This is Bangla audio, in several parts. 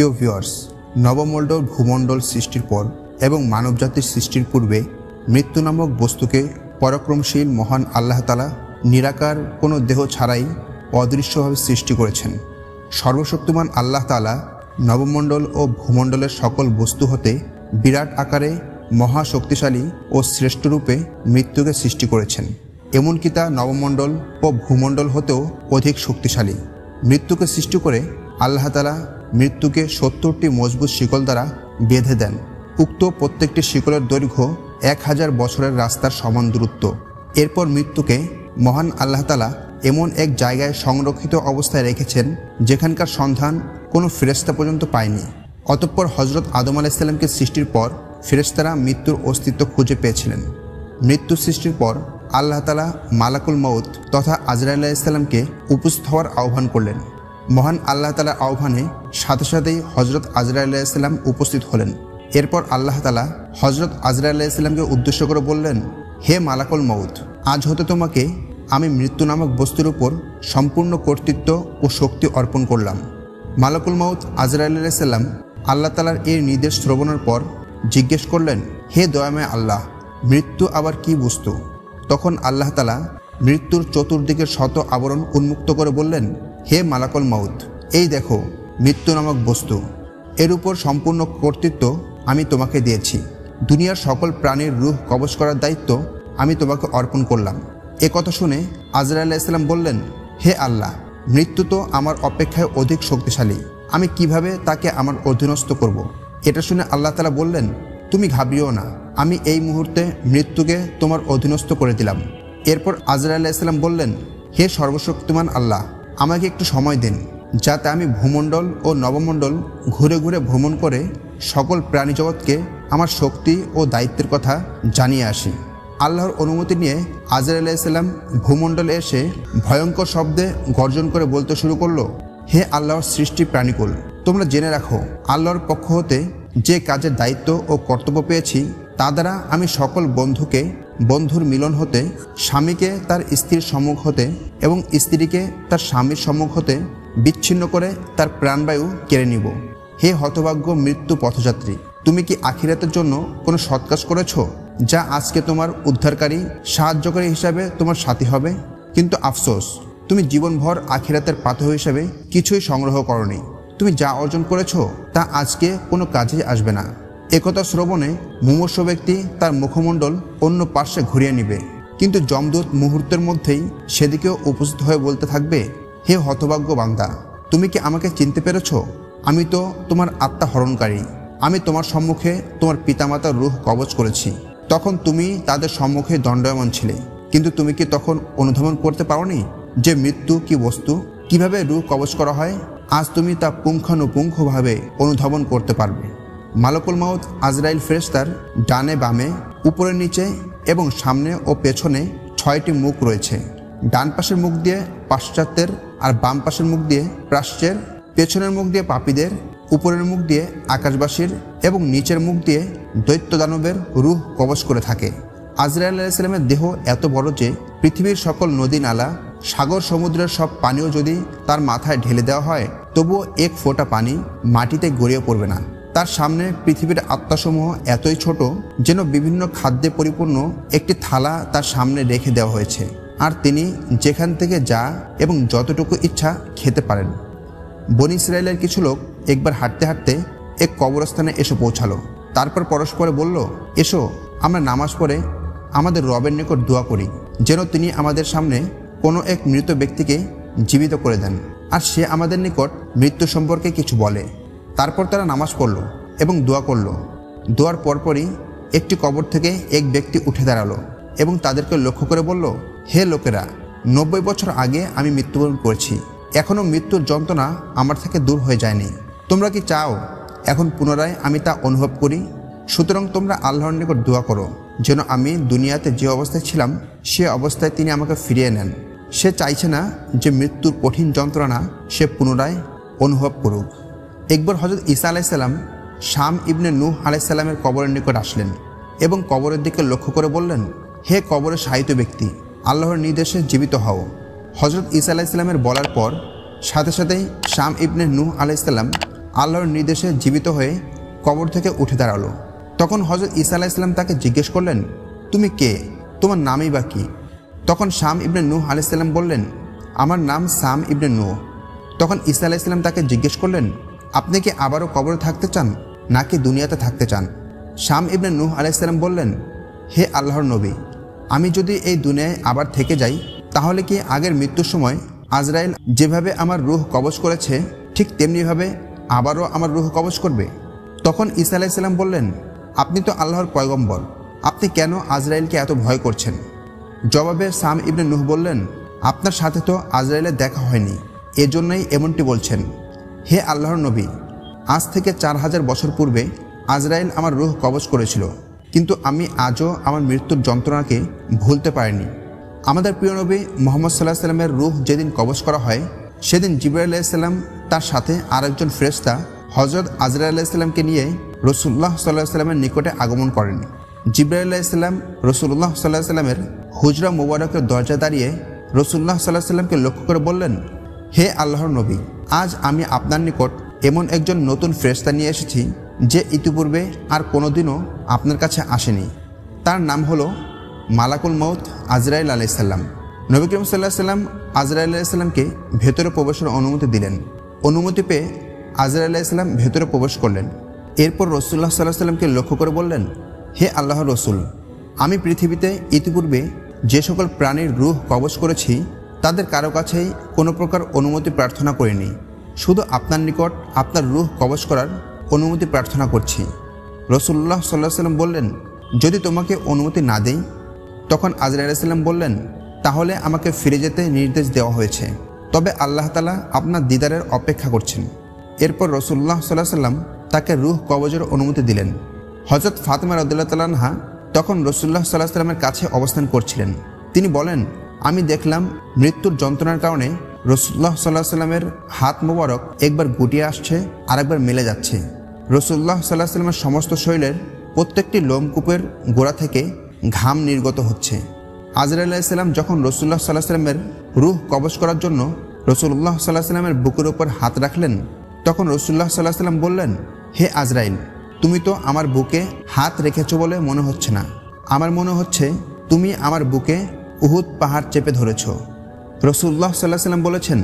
প্রিয় ভিউয়ার্স, নবমণ্ডল ভূমণ্ডল সৃষ্টির পর এবং মানবজাতির সৃষ্টির পূর্বে মৃত্যু নামক বস্তুকে পরাক্রমশীল মহান আল্লাহ তাআলা নিরাকার কোনো দেহ ছাড়াই অদৃশ্যভাবে সৃষ্টি করেছেন। সর্বশক্তিমান আল্লাহ তাআলা নবমণ্ডল ও ভূমণ্ডলের সকল বস্তু হতে বিরাট আকারে মহাশক্তিশালী ও শ্রেষ্ঠরূপে মৃত্যুকে সৃষ্টি করেছেন। এমনকি তা নবমণ্ডল ও ভূমণ্ডল হতেও অধিক শক্তিশালী। মৃত্যুকে সৃষ্টি করে আল্লাহ তাআলা মৃত্যুকে ৭০টি মজবুত শিকল দ্বারা বেঁধে দেন। উক্ত প্রত্যেকটি শিকলের দৈর্ঘ্য ১০০০ বছরের রাস্তার সমান দূরত্ব। এরপর মৃত্যুকে মহান আল্লাহ তাআলা এমন এক জায়গায় সংরক্ষিত অবস্থায় রেখেছেন যেখানকার সন্ধান কোনো ফেরেশতা পর্যন্ত পায়নি। অতঃপর হযরত আদম আলাইহিস সালামকে সৃষ্টির পর ফেরেশতারা মৃত্যুর অস্তিত্ব খুঁজে পেয়েছিলেন। মৃত্যু সৃষ্টির পর আল্লাহ তাআলা মালাকুল মউত তথা আজরাইল আলাইহিস সালামকে উপস্থিত হওয়ার আহ্বান করলেন। মহান আল্লাহ তাআলার আহ্বানে সাথে সাথেই হযরত আজরাইল আলাইহিস সালাম উপস্থিত হলেন। এরপর আল্লাহ তাআলা হযরত আজরাইল আলাইহিস সালামকে উদ্দেশ্য করে বললেন, হে মালাকুল মউত, আজ হতে তোমাকে আমি মৃত্যু নামক বস্তুর উপর সম্পূর্ণ কর্তৃত্ব ও শক্তি অর্পণ করলাম। মালাকুল মউত আজরাইল আলাইহিস সালাম আল্লাহ তাআলার এই নির্দেশ শ্রবণের পর জিজ্ঞেস করলেন, হে দয়াময় আল্লাহ, মৃত্যু আবার কি বস্তু? তখন আল্লাহ তাআলা মৃত্যুর চতুর্দিকের শত আবরণ উন্মুক্ত করে বললেন, হে মালাকুল মউত, এই দেখো মৃত্যু নামক বস্তু, এর উপর সম্পূর্ণ কর্তৃত্ব আমি তোমাকে দিয়েছি। দুনিয়ার সকল প্রাণীর রূহ কবজ করার দায়িত্ব আমি তোমাকে অর্পণ করলাম। এ কথা শুনে আজরাইল আলাইহিস সালাম বললেন, হে আল্লাহ, মৃত্যু তো আমার অপেক্ষায় অধিক শক্তিশালী, আমি কিভাবে তাকে আমার অধীনস্থ করব? এটা শুনে আল্লাহ তাআলা বললেন, তুমি ঘাবড়িও না, আমি এই মুহূর্তে মৃত্যুকে তোমার অধীনস্থ করে দিলাম। এরপর আজরাইল আলাইহিস সালাম বললেন, হে সর্বশক্তিমান আল্লাহ, আমাকে একটু সময় দিন যাতে আমি ভূমণ্ডল ও নবমণ্ডল ঘুরে ঘুরে ভ্রমণ করে সকল প্রাণী জগৎকে আমার শক্তি ও দায়িত্বের কথা জানিয়ে আসি। আল্লাহর অনুমতি নিয়ে আজরাইল আলাইহিস সালাম ভূমণ্ডলে এসে ভয়ঙ্কর শব্দে গর্জন করে বলতে শুরু করলো, হে আল্লাহর সৃষ্টি প্রাণীকুল, তোমরা জেনে রাখো, আল্লাহর পক্ষ হতে যে কাজের দায়িত্ব ও কর্তব্য পেয়েছি তা দ্বারা আমি সকল বন্ধুকে বন্ধুর মিলন হতে, স্বামীকে তার স্ত্রীর সম্মুখ হতে এবং স্ত্রীকে তার স্বামীর সম্মুখ হতে বিচ্ছিন্ন করে তার প্রাণবায়ু কেড়ে নিব। হে হতভাগ্য মৃত্যু পথযাত্রী, তুমি কি আখিরাতের জন্য কোনো সৎ কাজ করেছ যা আজকে তোমার উদ্ধারকারী সাহায্যকারী হিসাবে তোমার সাথী হবে? কিন্তু আফসোস, তুমি জীবনভর আখিরাতের পাথর হিসাবে কিছুই সংগ্রহ করনি। তুমি যা অর্জন করেছ তা আজকে কোনো কাজে আসবে না। একথা শ্রবণে মুমূর্ষ ব্যক্তি তার মুখমণ্ডল অন্য পার্শ্বে ঘুরিয়ে নিবে, কিন্তু যমদূত মুহূর্তের মধ্যেই সেদিকেও উপস্থিত হয়ে বলতে থাকবে, হে হতভাগ্য বান্দা, তুমি কি আমাকে চিনতে পেরেছ? আমি তো তোমার আত্মা হরণকারী। আমি তোমার সম্মুখে তোমার পিতামাতার রূহ কবজ করেছি। তখন তুমি তাদের সম্মুখে দণ্ডায়মান ছিলে, কিন্তু তুমি কি তখন অনুধাবন করতে পারোনি যে মৃত্যু কি বস্তু, কিভাবে রূহ কবজ করা হয়? আজ তুমি তা পুঙ্খানুপুঙ্খভাবে অনুধাবন করতে পারবে। মালাকুল মউত আজরাইল ফেরেশতার ডানে বামে, উপরে নিচে এবং সামনে ও পেছনে ৬টি মুখ রয়েছে। ডান পাশের মুখ দিয়ে পাশ্চাত্যের, আর বাম পাশের মুখ দিয়ে প্রাচ্যের, পেছনের মুখ দিয়ে পাপীদের, উপরের মুখ দিয়ে আকাশবাসীর এবং নিচের মুখ দিয়ে দৈত্য দানবের রূহ কবজ করে থাকে। আজরাইল আলাইহিস সালামের দেহ এত বড় যে পৃথিবীর সকল নদী নালা, সাগর সমুদ্রের সব পানিও যদি তার মাথায় ঢেলে দেওয়া হয় তবুও এক ফোঁটা পানি মাটিতে গড়িয়ে পড়বে না। তার সামনে পৃথিবীর আত্মাসমূহ এতই ছোট যেন বিভিন্ন খাদ্যে পরিপূর্ণ একটি থালা তার সামনে রেখে দেওয়া হয়েছে, আর তিনি যেখান থেকে যা এবং যতটুকু ইচ্ছা খেতে পারেন। বনী ইসরায়েলের কিছু লোক একবার হাঁটতে হাঁটতে এক কবরস্থানে এসে পৌঁছালো। তারপর পরস্পরে বলল, এসো আমরা নামাজ পড়ে আমাদের রবের নিকট দোয়া করি যেন তিনি আমাদের সামনে কোনো এক মৃত ব্যক্তিকে জীবিত করে দেন, আর সে আমাদের নিকট মৃত্যু সম্পর্কে কিছু বলে। তারপর তারা নামাজ পড়ল এবং দোয়া করল। দোয়ার পরপরই একটি কবর থেকে এক ব্যক্তি উঠে দাঁড়ালো এবং তাদেরকে লক্ষ্য করে বলল, হে লোকেরা, ৯০ বছর আগে আমি মৃত্যুবরণ করেছি, এখনও মৃত্যুর যন্ত্রণা আমার থেকে দূর হয়ে যায়নি। তোমরা কি চাও এখন পুনরায় আমি তা অনুভব করি? সুতরাং তোমরা আল্লাহর নিকট দোয়া করো যেন আমি দুনিয়াতে যে অবস্থায় ছিলাম সে অবস্থায় তিনি আমাকে ফিরিয়ে নেন। সে চাইছে না যে মৃত্যুর কঠিন যন্ত্রণা সে পুনরায় অনুভব করুক। একবার হযরত ঈসা আলাইহিস সালাম শাম ইবনে নূহ আলাইহিস সালামের কবরের নিকট আসলেন এবং কবরের দিকে লক্ষ্য করে বললেন, হে কবরে শায়িত ব্যক্তি, আল্লাহর নির্দেশে জীবিত হও। হযরত ঈসা আলাইহিস সালামের বলার পর সাথে সাথেই শাম ইবনে নূহ আলাইহিস সালাম আল্লাহর নির্দেশে জীবিত হয়ে কবর থেকে উঠে দাঁড়ালো। তখন হযরত ঈসা আলাইহিস সালাম তাকে জিজ্ঞেস করলেন, তুমি কে? তোমার নামই বা কি? তখন শাম ইবনে নূহ আলাইহিস সালাম বললেন, আমার নাম শাম ইবনে নূহ। তখন ঈসা আলাইহিস সালাম তাকে জিজ্ঞেস করলেন, আপনি কি আবারও কবরে থাকতে চান নাকি দুনিয়াতে থাকতে চান? শাম ইবনে নূহ আলাইহিস সালাম বললেন, হে আল্লাহর নবী, আমি যদি এই দুনিয়ায় আবার থেকে যাই তাহলে কি আগের মৃত্যুর সময় আজরাইল যেভাবে আমার রূহ কবজ করেছে ঠিক তেমনিভাবে আবারও আমার রূহ কবজ করবে? তখন ঈসা আলাইহিস সালাম বললেন, আপনি তো আল্লাহর পয়গম্বর, আপনি কেন আজরাইলকে এত ভয় করছেন? জবাবে শাম ইবনে নূহ বললেন, আপনার সাথে তো আজরাইলের দেখা হয়নি, এজন্যই এমনটি বলছেন। হে আল্লাহর নবী, আজ থেকে 4000 বছর পূর্বে আজরাইল আমার রূহ কবজ করেছিল, কিন্তু আমি আজও আমার মৃত্যুর যন্ত্রণাকে ভুলতে পারিনি। আমাদের প্রিয় নবী মুহাম্মদ সাল্লাল্লাহু আলাইহি সাল্লামের রূহ যেদিন কবজ করা হয় সেদিন জিবরাইল আলাইহিস সালাম তার সাথে আরেকজন ফেরেশতা হযরত আজরাইল আলাইহিস সালামকে নিয়ে রাসূলুল্লাহ সাল্লাল্লাহু আলাইহি সাল্লামের নিকটে আগমন করেন। জিবরাইল আলাইহিস সালাম রাসূলুল্লাহ সাল্লাল্লাহু আলাইহি সাল্লামের হুজরা মুবারকের দরজায় দাঁড়িয়ে রাসূলুল্লাহ সাল্লাল্লাহু আলাইহি সাল্লামকে লক্ষ্য করে বললেন, হে আল্লাহর নবী, আজ আমি আপনার নিকট এমন একজন নতুন ফেরেশতা নিয়ে এসেছি যে ইতিপূর্বে আর কোনোদিনও আপনার কাছে আসেনি। তার নাম হলো মালাকুল মউত আজরাইল আলাইহিস সালাম। নবী করিম সাল্লাল্লাহু আলাইহি সাল্লাম আজরাইল আলাইহিস সালামকে ভেতরে প্রবেশের অনুমতি দিলেন। অনুমতি পেয়ে আজরাইল আলাইহিস সালাম ভেতরে প্রবেশ করলেন। এরপর রাসূলুল্লাহ সাল্লাল্লাহু আলাইহি সাল্লামকে লক্ষ্য করে বললেন, হে আল্লাহর রাসূল, আমি পৃথিবীতে ইতিপূর্বে যে সকল প্রাণীর রূহ কবজ করেছি তাদের কারো কাছেই কোনো প্রকার অনুমতি প্রার্থনা করিনি, শুধু আপনার নিকট আপনার রূহ কবজ করার অনুমতি প্রার্থনা করছি। রাসূলুল্লাহ সাল্লাল্লাহু আলাইহি সাল্লাম বললেন, যদি তোমাকে অনুমতি না দেই? তখন আজরাইল আলাইহিস সালাম বললেন, তাহলে আমাকে ফিরে যেতে নির্দেশ দেওয়া হয়েছে, তবে আল্লাহ তাআলা আপনার দিদারের অপেক্ষা করছেন। এরপর রাসূলুল্লাহ সাল্লাল্লাহু আলাইহি সাল্লাম তাকে রূহ কবজের অনুমতি দিলেন। হযরত ফাতেমা রাদিয়াল্লাহু তাআলা আনহা তখন রাসূলুল্লাহ সাল্লাল্লাহু আলাইহি সাল্লামের কাছে অবস্থান করছিলেন। তিনি বলেন, আমি দেখলাম মৃত্যুর যন্ত্রণার কারণে রাসূলুল্লাহ সাল্লাল্লাহু আলাইহি সাল্লামের হাত মোবারক একবার গুটিয়ে আসছে আর একবার মেলে যাচ্ছে। রাসূলুল্লাহ সাল্লাল্লাহু আলাইহি সাল্লামের সমস্ত শরীরের প্রত্যেকটি লোমকূপের গোড়া থেকে ঘাম নির্গত হচ্ছে। আজরাইল আলাইহিস সালাম যখন রাসূলুল্লাহ সাল্লাল্লাহু আলাইহি সাল্লামের রূহ কবজ করার জন্য রাসূলুল্লাহ সাল্লাল্লাহু আলাইহি সাল্লামের বুকের উপর হাত রাখলেন, তখন রাসূলুল্লাহ সাল্লাল্লাহু আলাইহি সাল্লাম বললেন, হে আজরাইল, তুমি তো আমার বুকে হাত রেখেছো বলে মনে হচ্ছে না, আমার মনে হচ্ছে তুমি আমার বুকে উহুদ পাহাড় চেপে ধরেছ। রাসূলুল্লাহ সাল্লাল্লাহু আলাইহি সাল্লাম বলেছেন,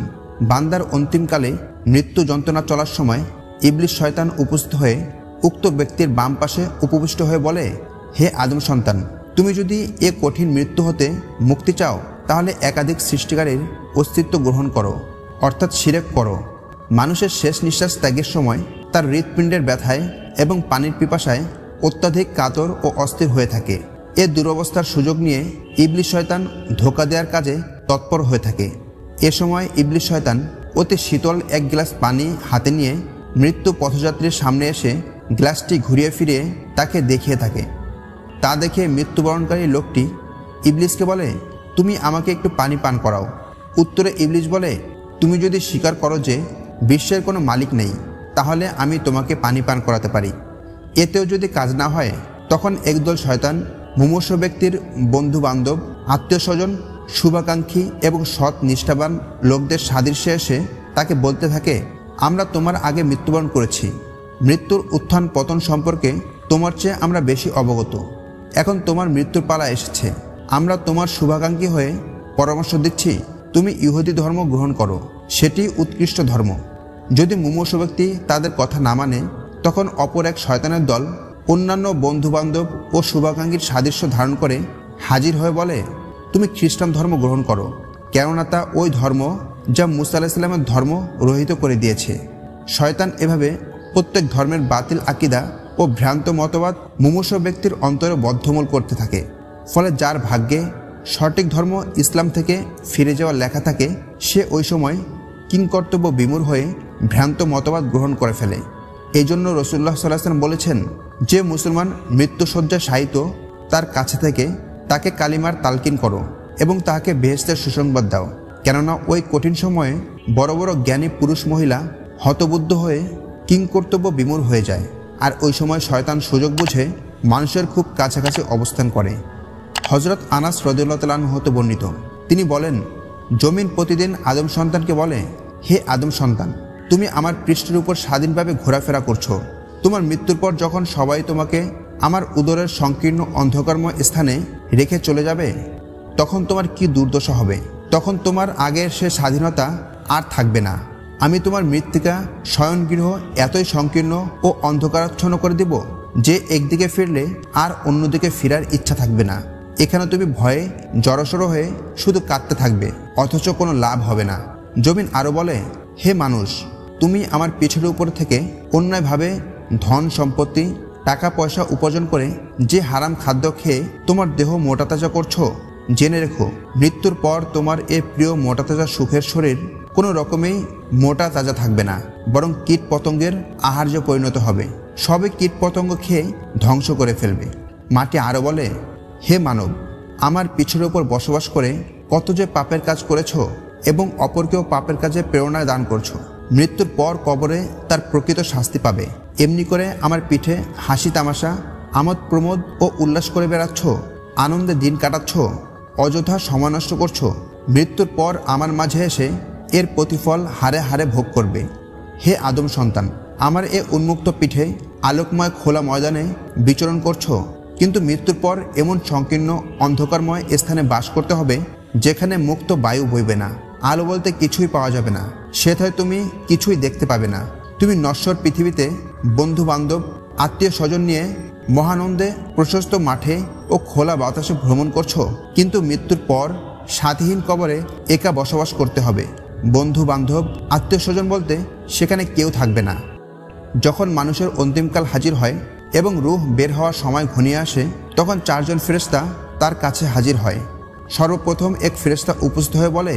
বান্দার অন্তিমকালে মৃত্যু যন্ত্রণা চলার সময় ইবলিস শয়তান উপস্থিত হয়ে উক্ত ব্যক্তির বাম পাশে উপবিষ্ট হয়ে বলে, হে আদম সন্তান, তুমি যদি এ কঠিন মৃত্যু হতে মুক্তি চাও তাহলে একাধিক সৃষ্টিকারীর অস্তিত্ব গ্রহণ করো, অর্থাৎ শিরক করো। মানুষের শেষ নিঃশ্বাস ত্যাগের সময় তার হৃৎপিণ্ডের ব্যথায় এবং পানির পিপাসায় অত্যাধিক কাতর ও অস্থির হয়ে থাকে। এ দুরবস্থার সুযোগ নিয়ে ইবলিস শয়তান ধোঁকা দেওয়ার কাজে তৎপর হয়ে থাকে। এ সময় ইবলিস শয়তান অতি শীতল এক গ্লাস পানি হাতে নিয়ে মৃত্যু পথযাত্রীর সামনে এসে গ্লাসটি ঘুরিয়ে ফিরিয়ে তাকে দেখিয়ে থাকে। তা দেখে মৃত্যুবরণকারী লোকটি ইবলিসকে বলে, তুমি আমাকে একটু পানি পান করাও। উত্তরে ইবলিস বলে, তুমি যদি স্বীকার করো যে বিশ্বের কোনো মালিক নেই তাহলে আমি তোমাকে পানি পান করাতে পারি। এতেও যদি কাজ না হয় তখন একদল শয়তান মুমূর্ষ ব্যক্তির বন্ধু বান্ধব, আত্মীয় স্বজন, শুভাকাঙ্ক্ষী এবং সৎ নিষ্ঠাবান লোকদের সাদৃশ্যে এসে তাকে বলতে থাকে, আমরা তোমার আগে মৃত্যুবরণ করেছি, মৃত্যুর উত্থান পতন সম্পর্কে তোমার চেয়ে আমরা বেশি অবগত। এখন তোমার মৃত্যুর পালা এসেছে, আমরা তোমার শুভাকাঙ্ক্ষী হয়ে পরামর্শ দিচ্ছি তুমি ইহুদি ধর্ম গ্রহণ করো, সেটি উৎকৃষ্ট ধর্ম। যদি মুমূর্ষ ব্যক্তি তাদের কথা না মানে তখন অপর এক শয়তানের দল অন্যান্য বন্ধুবান্ধব ও শুভাকাঙ্ক্ষীর সাদৃশ্য ধারণ করে হাজির হয়ে বলে, তুমি খ্রিস্টান ধর্ম গ্রহণ করো, কেননা তা ওই ধর্ম যা মুসা আলাইহিস সালামের ধর্ম রহিত করে দিয়েছে। শয়তান এভাবে প্রত্যেক ধর্মের বাতিল আকিদা ও ভ্রান্ত মতবাদ মুমূর্ষ ব্যক্তির অন্তরে বদ্ধমূল করতে থাকে। ফলে যার ভাগ্যে সঠিক ধর্ম ইসলাম থেকে ফিরে যাওয়া লেখা থাকে সে ওই সময় কিংকর্তব্য বিমূঢ় হয়ে ভ্রান্ত মতবাদ গ্রহণ করে ফেলে। এই জন্য রাসূলুল্লাহ সাল্লাল্লাহু আলাইহি ওয়াসাল্লাম বলেছেন, যে মুসলমান মৃত্যুশয্যায় শায়িত তার কাছে থেকে তাকে কালিমার তালকিন করো এবং তাকে বেহেশতের সুসংবাদ দাও, কেননা ওই কঠিন সময়ে বড় বড় জ্ঞানী পুরুষ মহিলা হতবুদ্ধ হয়ে কিংকর্তব্য বিমূঢ় হয়ে যায়, আর ওই সময় শয়তান সুযোগ বুঝে মানুষের খুব কাছাকাছি অবস্থান করে। হযরত আনাস রাদিয়াল্লাহু তাআলা আনহু হতে বর্ণিত, তিনি বলেন, জমিন প্রতিদিন আদম সন্তানকে বলে, হে আদম সন্তান, তুমি আমার পৃষ্ঠের উপর স্বাধীনভাবে ঘোরাফেরা করছো। তোমার মৃত্যুর পর যখন সবাই তোমাকে আমার উদরের সংকীর্ণ অন্ধকারময় স্থানে রেখে চলে যাবে, তখন তোমার কি দুর্দশা হবে। তখন তোমার আগের সে স্বাধীনতা আর থাকবে না। আমি তোমার মৃত্তিকা শয়নগৃহ এতই সংকীর্ণ ও অন্ধকারাচ্ছন্ন করে দেব যে একদিকে ফিরলে আর অন্যদিকে ফেরার ইচ্ছা থাকবে না। এখানে তুমি ভয়ে জড়সড় হয়ে শুধু কাঁদতে থাকবে, অথচ কোনো লাভ হবে না। জমিন আরও বলে, হে মানুষ, তুমি আমার পিঠের উপর থেকে অন্যায়ভাবে ধন সম্পত্তি টাকা পয়সা উপার্জন করে যে হারাম খাদ্য খেয়ে তোমার দেহ মোটাতাজা করছো, জেনে রেখো মৃত্যুর পর তোমার এ প্রিয় মোটাতাজা সুখের শরীর কোনো রকমেই মোটা তাজা থাকবে না, বরং কীট পতঙ্গের আহার্য পরিণত হবে। সবে কীট পতঙ্গ খেয়ে ধ্বংস করে ফেলবে। মাটি আরও বলে, হে মানব, আমার পিঠের ওপর বসবাস করে কত যে পাপের কাজ করেছো এবং অপরকেও পাপের কাজে প্রেরণা দান করছো। মৃত্যুর পর কবরে তার প্রকৃত শাস্তি পাবে। এমনি করে আমার পিঠে হাসি তামাশা আমোদ প্রমোদ ও উল্লাস করে বেড়াচ্ছ, আনন্দে দিন কাটাচ্ছ, অযথা সময় নষ্ট করছো। মৃত্যুর পর আমার মাঝে এসে এর প্রতিফল হারে হারে ভোগ করবে। হে আদম সন্তান, আমার এ উন্মুক্ত পিঠে আলোকময় খোলা ময়দানে বিচরণ করছো, কিন্তু মৃত্যুর পর এমন সংকীর্ণ অন্ধকারময় স্থানে বাস করতে হবে যেখানে মুক্ত বায়ু বইবে না, আলো বলতে কিছুই পাওয়া যাবে না, সেথায় তুমি কিছুই দেখতে পাবে না। তুমি নশ্বর পৃথিবীতে বন্ধু বান্ধব আত্মীয় স্বজন নিয়ে মহানন্দে প্রশস্ত মাঠে ও খোলা বাতাসে ভ্রমণ করছো, কিন্তু মৃত্যুর পর সাথীহীন কবরে একা বসবাস করতে হবে। বন্ধু বান্ধব আত্মীয় স্বজন বলতে সেখানে কেউ থাকবে না। যখন মানুষের অন্তিমকাল হাজির হয় এবং রূহ বের হওয়ার সময় ঘনিয়ে আসে, তখন 4 জন ফেরেশতা তার কাছে হাজির হয়। সর্বপ্রথম এক ফেরেশতা উপস্থিত হয়ে বলে,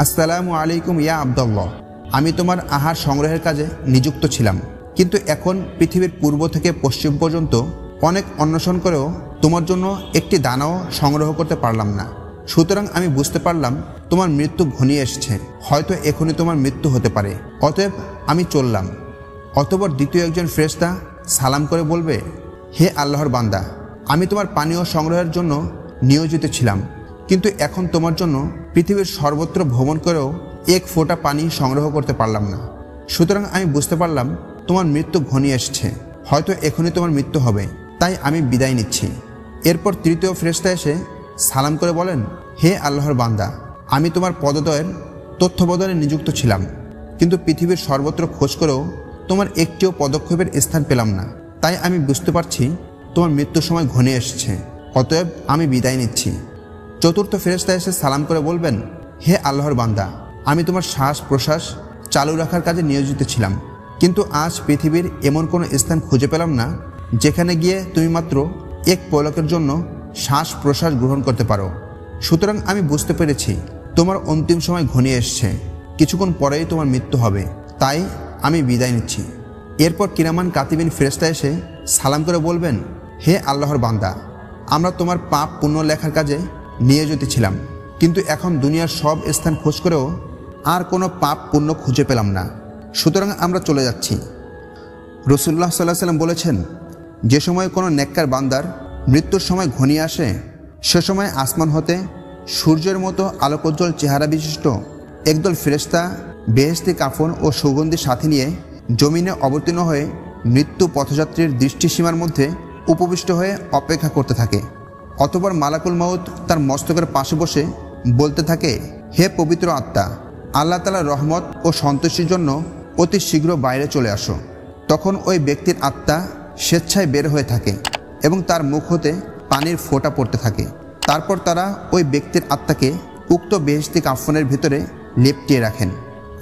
আসসালামু আলাইকুম ইয়া আব্দুল্লাহ, আমি তোমার আহার সংগ্রহের কাজে নিযুক্ত ছিলাম, কিন্তু এখন পৃথিবীর পূর্ব থেকে পশ্চিম পর্যন্ত অনেক অন্বেষণ করেও তোমার জন্য একটি দানাও সংগ্রহ করতে পারলাম না। সুতরাং আমি বুঝতে পারলাম তোমার মৃত্যু ঘনিয়ে এসেছে, হয়তো এখনই তোমার মৃত্যু হতে পারে, অতএব আমি চললাম। অতঃপর দ্বিতীয় একজন ফেরেশতা সালাম করে বলবে, হে আল্লাহর বান্দা, আমি তোমার পানীয় সংগ্রহের জন্য নিয়োজিত ছিলাম, কিন্তু এখন তোমার জন্য পৃথিবীর সর্বত্র ভ্রমণ করেও এক ফোঁটা পানি সংগ্রহ করতে পারলাম না। সুতরাং আমি বুঝতে পারলাম তোমার মৃত্যু ঘনিয়ে এসেছে, হয়তো এখনই তোমার মৃত্যু হবে, তাই আমি বিদায় নিচ্ছি। এরপর তৃতীয় ফেরেশতা এসে সালাম করে বলেন, হে আল্লাহর বান্দা, আমি তোমার পদদয়ের তথ্যবদলে নিযুক্ত ছিলাম, কিন্তু পৃথিবীর সর্বত্র খোঁজ করেও তোমার একটিও পদক্ষেপের স্থান পেলাম না, তাই আমি বুঝতে পারছি তোমার মৃত্যুর সময় ঘনিয়ে এসেছে, অতএব আমি বিদায় নিচ্ছি। চতুর্থ ফেরেশতা এসে সালাম করে বলবেন, হে আল্লাহর বান্দা, আমি তোমার শ্বাস প্রশ্বাস চালু রাখার কাজে নিয়োজিত ছিলাম, কিন্তু আজ পৃথিবীর এমন কোনো স্থান খুঁজে পেলাম না যেখানে গিয়ে তুমি মাত্র এক পলকের জন্য শ্বাস প্রশ্বাস গ্রহণ করতে পারো। সুতরাং আমি বুঝতে পেরেছি তোমার অন্তিম সময় ঘনিয়ে এসছে, কিছুক্ষণ পরেই তোমার মৃত্যু হবে, তাই আমি বিদায় নিচ্ছি। এরপর কিরামান কাতিবিন ফেরেশতা এসে সালাম করে বলবেন, হে আল্লাহর বান্দা, আমরা তোমার পাপ পুণ্য লেখার কাজে নিয়োজিত ছিলাম, কিন্তু এখন দুনিয়ার সব স্থান খোঁজ করেও আর কোনো পাপ পুণ্য খুঁজে পেলাম না, সুতরাং আমরা চলে যাচ্ছি। রাসূলুল্লাহ সাল্লাল্লাহু আলাইহি ওয়াসাল্লাম বলেছেন, যে সময় কোনো নেককার বান্দার মৃত্যুর সময় ঘনিয়ে আসে, সে সময় আসমান হতে সূর্যের মতো আলোকোজ্জ্বল চেহারা বিশিষ্ট একদল ফেরেশতা বেহেশতি কাফন ও সুগন্ধি সাথী নিয়ে জমিনে অবতীর্ণ হয়ে মৃত্যু পথযাত্রীর দৃষ্টিসীমার মধ্যে উপবিষ্ট হয়ে অপেক্ষা করতে থাকে। অতঃপর মালাকুল মাউত তার মস্তকের পাশে বসে বলতে থাকে, হে পবিত্র আত্মা, আল্লাহ তাআলার রহমত ও সন্তুষ্টির জন্য অতি শীঘ্র বাইরে চলে আসো। তখন ওই ব্যক্তির আত্মা স্বেচ্ছায় বের হয়ে থাকে এবং তার মুখ হতে পানির ফোঁটা পড়তে থাকে। তারপর তারা ওই ব্যক্তির আত্মাকে উক্ত বেহেশতি কাফনের ভিতরে লেপটিয়ে রাখেন,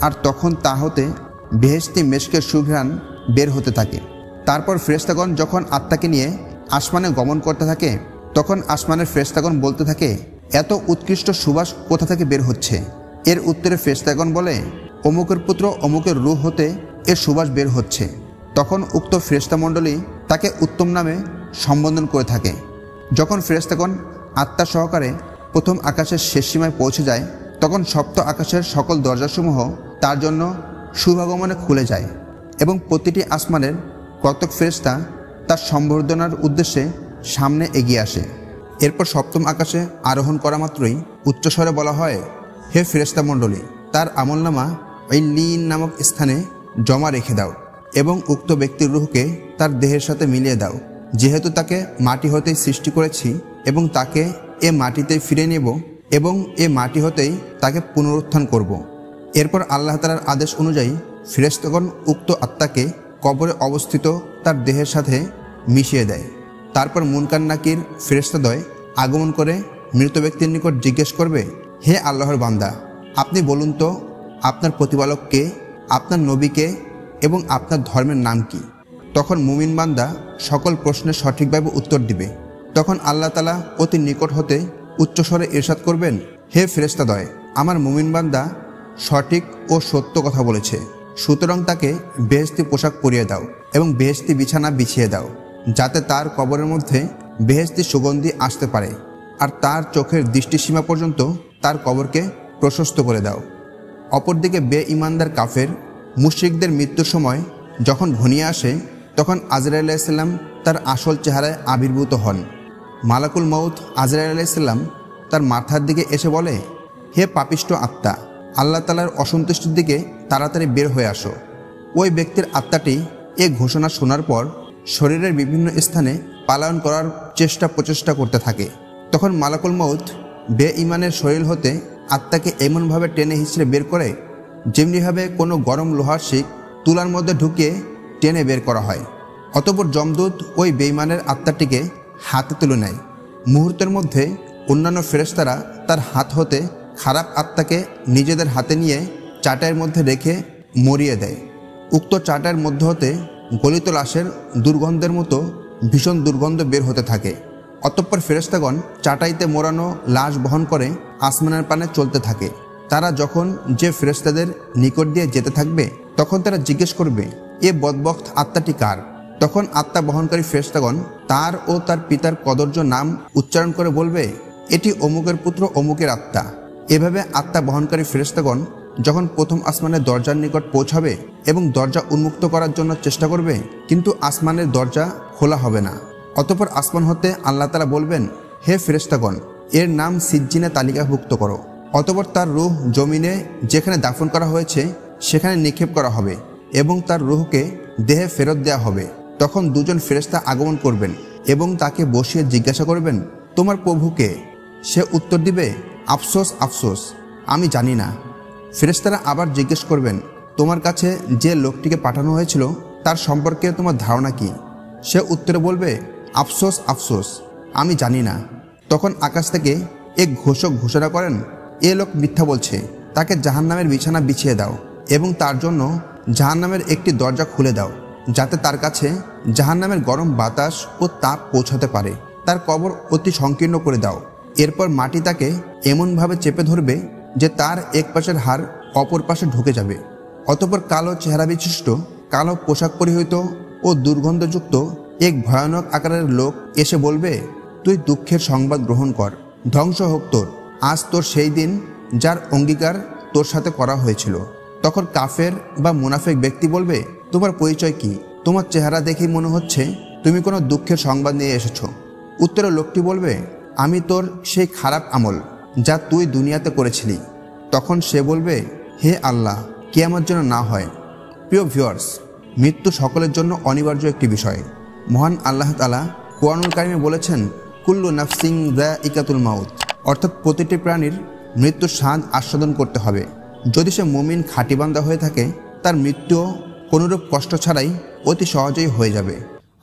আর তখন তা হতে বেহেশতি মেশকের সুঘ্রাণ বের হতে থাকে। তারপর ফেরেশতাগণ যখন আত্মাকে নিয়ে আসমানে গমন করতে থাকে, তখন আসমানের ফেরেশতাগণ বলতে থাকে, এত উৎকৃষ্ট সুবাস কোথা থেকে বের হচ্ছে? এর উত্তরে ফেরেশতাগণ বলে, অমুকের পুত্র অমুকের রূহ হতে এর সুবাস বের হচ্ছে। তখন উক্ত ফেরেশতামণ্ডলী তাকে উত্তম নামে সম্বোধন করে থাকে। যখন ফেরেশতাগণ আত্মা সহকারে প্রথম আকাশের শেষ সীমায় পৌঁছে যায়, তখন সপ্ত আকাশের সকল দরজাসমূহ তার জন্য শুভাগমনে খুলে যায় এবং প্রতিটি আসমানের কতক ফেরেশতা তার সম্বর্ধনার উদ্দেশ্যে সামনে এগিয়ে আসে। এরপর সপ্তম আকাশে আরোহণ করা মাত্রই উচ্চস্বরে বলা হয়, হে ফেরেশতা মণ্ডলী, তার আমলনামা ইল্লিয়িন নামক স্থানে জমা রেখে দাও এবং উক্ত ব্যক্তির রূহকে তার দেহের সাথে মিলিয়ে দাও, যেহেতু তাকে মাটি হতেই সৃষ্টি করেছি এবং তাকে এ মাটিতেই ফিরে নেব এবং এ মাটি হতেই তাকে পুনরুত্থান করব। এরপর আল্লাহ তাআলার আদেশ অনুযায়ী ফেরেশতাগণ উক্ত আত্মাকে কবরে অবস্থিত তার দেহের সাথে মিশিয়ে দেয়। তারপর মুনকার নাকির ফেরেশতাদ্বয় আগমন করে মৃত ব্যক্তির নিকট জিজ্ঞেস করবে, হে আল্লাহর বান্দা, আপনি বলুন তো আপনার প্রতিপালক কে, আপনার নবী কে এবং আপনার ধর্মের নাম কি? তখন মুমিন বান্দা সকল প্রশ্নের সঠিকভাবে উত্তর দিবে। তখন আল্লাহ তাআলা অতি নিকট হতে উচ্চস্বরে ইরশাদ করবেন, হে ফেরেশতাদ্বয়, আমার মুমিন বান্দা সঠিক ও সত্য কথা বলেছে, সুতরাং তাকে বেহেশতি পোশাক পরিয়ে দাও এবং বেহেশতি বিছানা বিছিয়ে দাও, যাতে তার কবরের মধ্যে বেহেশতি সুগন্ধি আসতে পারে, আর তার চোখের দৃষ্টিসীমা পর্যন্ত তার কবরকে প্রশস্ত করে দাও। অপরদিকে বেঈমানদার কাফের মুশরিকদের মৃত্যুর সময় যখন ঘনিয়ে আসে, তখন আজরাইল আলাইহিস সালাম তার আসল চেহারায় আবির্ভূত হন। মালাকুল মউত আজরাইল আলাইহিস সালাম তার মাথার দিকে এসে বলে, হে পাপিষ্ঠ আত্মা, আল্লাহ তাআলার অসন্তুষ্টির দিকে তাড়াতাড়ি বের হয়ে আসো। ওই ব্যক্তির আত্মাটি এ ঘোষণা শোনার পর শরীরের বিভিন্ন স্থানে পালায়ন করার প্রচেষ্টা করতে থাকে। তখন মালাকুল মউত বেঈমানের শরীর হতে আত্মাকে এমনভাবে টেনে হিঁচড়ে বের করে, যেমনিভাবে কোনো গরম লোহার শিক তুলার মধ্যে ঢুকিয়ে টেনে বের করা হয়। অতঃপর যমদূত ওই বেঈমানের আত্মাটিকে হাতে তুলে নেয়। মুহূর্তের মধ্যে অন্যান্য ফেরেশতারা তার হাত হতে খারাপ আত্মাকে নিজেদের হাতে নিয়ে চাটাইয়ের মধ্যে রেখে মরিয়ে দেয়। উক্ত চাটাইয়ের মধ্য হতে গলিত লাশের দুর্গন্ধের মতো ভীষণ দুর্গন্ধ বের হতে থাকে। অতঃপর ফেরেশতাগণ চাটাইতে মোড়ানো লাশ বহন করে আসমানের পানে চলতে থাকে। তারা যখন যে ফেরেশতাদের নিকট দিয়ে যেতে থাকবে, তখন তারা জিজ্ঞেস করবে, এ বদবখ্ত আত্মাটি কার? তখন আত্মা বহনকারী ফেরেশতাগণ তার ও তার পিতার কদর্য নাম উচ্চারণ করে বলবে, এটি অমুকের পুত্র অমুকের আত্মা। এভাবে আত্মা বহনকারী ফেরেশতাগণ যখন প্রথম আসমানের দরজার নিকট পৌঁছাবে এবং দরজা উন্মুক্ত করার জন্য চেষ্টা করবে, কিন্তু আসমানের দরজা খোলা হবে না। অতঃপর আসমান হতে আল্লাহ তাআলা বলবেন, হে ফেরেশতাগণ, এর নাম সিজ্জিনে তালিকাভুক্ত করো। অতঃপর তার রূহ জমিনে যেখানে দাফন করা হয়েছে সেখানে নিক্ষেপ করা হবে এবং তার রূহকে দেহে ফেরত দেওয়া হবে। তখন দুজন ফেরেশতা আগমন করবেন এবং তাকে বসিয়ে জিজ্ঞাসা করবেন, তোমার প্রভুকে? সে উত্তর দিবে, আফসোস আফসোস, আমি জানি না। ফেরেশতারা আবার জিজ্ঞেস করবেন, তোমার কাছে যে লোকটিকে পাঠানো হয়েছিল তার সম্পর্কে তোমার ধারণা কি? সে উত্তরে বলবে, আফসোস আফসোস, আমি জানি না। তখন আকাশ থেকে এক ঘোষক ঘোষণা করেন, এ লোক মিথ্যা বলছে, তাকে জাহান্নামের বিছানা বিছিয়ে দাও এবং তার জন্য জাহান্নামের একটি দরজা খুলে দাও, যাতে তার কাছে জাহান্নামের গরম বাতাস ও তাপ পৌঁছাতে পারে। তার কবর অতি সংকীর্ণ করে দাও। এরপর মাটি তাকে এমনভাবে চেপে ধরবে যে তার এক পাশের হাড় অপর পাশে ঢুকে যাবে। অতঃপর কালো চেহারা বিশিষ্ট, কালো পোশাক পরিহিত ও দুর্গন্ধযুক্ত এক ভয়ানক আকারের লোক এসে বলবে, তুই দুঃখের সংবাদ গ্রহণ কর, ধ্বংস হোক তোর, আজ তোর সেই দিন যার অঙ্গীকার তোর সাথে করা হয়েছিল। তখন কাফের বা মুনাফিক ব্যক্তি বলবে, তোমার পরিচয় কি? তোমার চেহারা দেখেই মনে হচ্ছে তুমি কোনো দুঃখের সংবাদ নিয়ে এসেছো। উত্তরে লোকটি বলবে, আমি তোর সেই খারাপ আমল যা তুই দুনিয়াতে করেছিলি। তখন সে বলবে, হে আল্লাহ, কিয়ামত যেন না হয়। প্রিয় ভিউয়ার্স, মৃত্যু সকলের জন্য অনিবার্য একটি বিষয়। মহান আল্লাহ তাআলা কুরআনুল কারিমে বলেছেন, কুল্লু নাফসিন যায়িকাতুল মাউত, অর্থাৎ প্রতিটি প্রাণীর মৃত্যুর স্বাদ আস্বাদন করতে হবে। যদি সে মুমিন খাঁটি বান্দা হয়ে থাকে, তার মৃত্যু কোনোরূপ কষ্ট ছাড়াই অতি সহজেই হয়ে যাবে।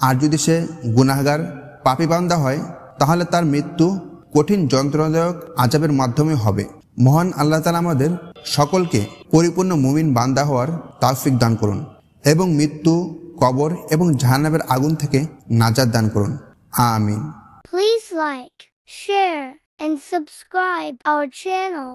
আর যদি সে গুনাহগার পাপী বান্দা হয়, তাহলে তার মৃত্যু কঠিন যন্ত্রণাদায়ক আযাবের মাধ্যমে হবে। মহান আল্লাহ তাআলা আমাদের সকলকে পরিপূর্ণ মুমিন বান্দা হওয়ার তৌফিক দান করুন এবং মৃত্যু, কবর এবং জাহান্নামের আগুন থেকে নাজাত দান করুন। আমিন। Please like, share, and subscribe our channel.